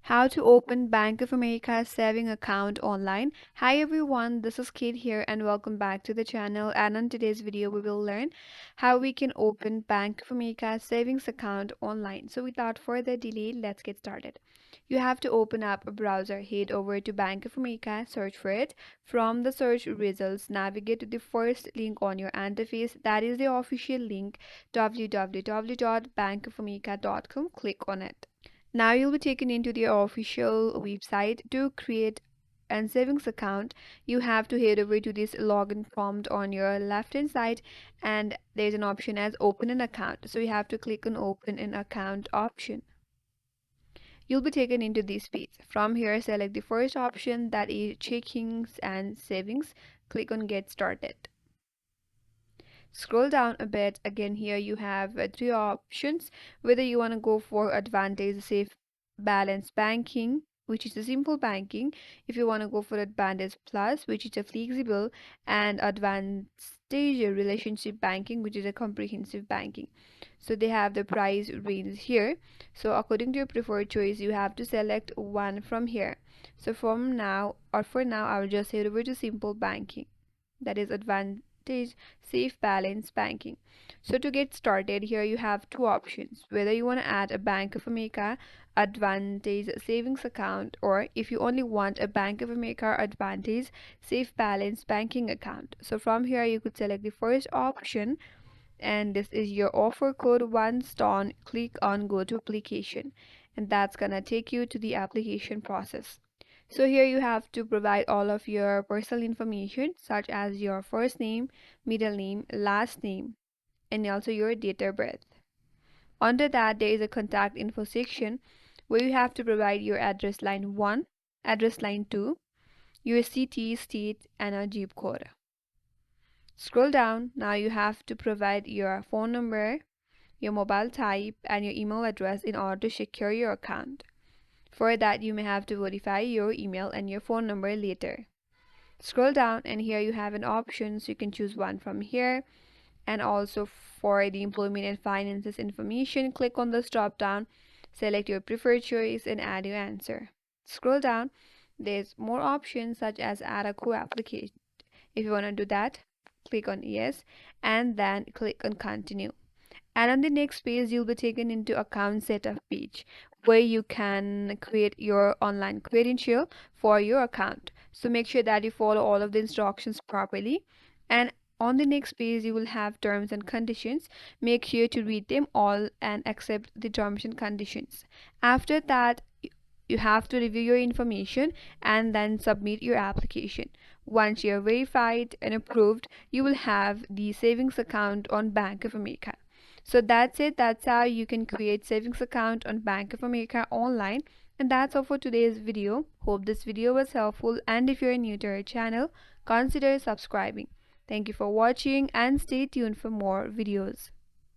How to open Bank of America saving account online. Hi everyone, this is Kate here and welcome back to the channel. And on today's video we will learn how we can open Bank of America savings account online. So without further delay, let's get started. You have to open up a browser, head over to Bank of America, search for it. From the search results, navigate to the first link on your interface, that is the official link www.bankofamerica.com. Click on it. Now you'll be taken into their official website. To create a savings account, you have to head over to this login prompt on your left hand side, and there's an option as open an account. So you have to click on open an account option. You'll be taken into this page. From here, select the first option, that is checkings and savings. Click on get started. Scroll down a bit. Again, here you have three options, whether you want to go for advantage safe balance banking, which is a simple banking, if you want to go for advantage plus, which is a flexible, and advantage relationship banking, which is a comprehensive banking. So they have the price range here. So according to your preferred choice, you have to select one from here. So from now, or for now, I will just head over to simple banking, that is advantage safe balance banking. So to get started, here you have two options, whether you want to add a Bank of America Advantage savings account, or if you only want a Bank of America Advantage safe balance banking account. So from here you could select the first option, and this is your offer code. Once done, click on go to application, and that's gonna take you to the application process. So here you have to provide all of your personal information, such as your first name, middle name, last name, and also your date of birth. Under that, there is a contact info section where you have to provide your address line 1, address line 2, your city, state, and a zip code. Scroll down. Now you have to provide your phone number, your mobile type, and your email address in order to secure your account. For that, you may have to verify your email and your phone number later. Scroll down, and here you have an option, so you can choose one from here. And also for the employment and finances information, click on this drop down, select your preferred choice, and add your answer. Scroll down, there's more options such as add a co-application. If you want to do that, click on yes, and then click on continue. And on the next page, you'll be taken into account setup page, where you can create your online credential for your account. So make sure that you follow all of the instructions properly. And on the next page, you will have terms and conditions. Make sure to read them all and accept the terms and conditions. After that, you have to review your information and then submit your application. Once you're verified and approved, you will have the savings account on Bank of America. So that's it. That's how you can create savings account on Bank of America online. And that's all for today's video. Hope this video was helpful, and if you're new to our channel, consider subscribing. Thank you for watching and stay tuned for more videos.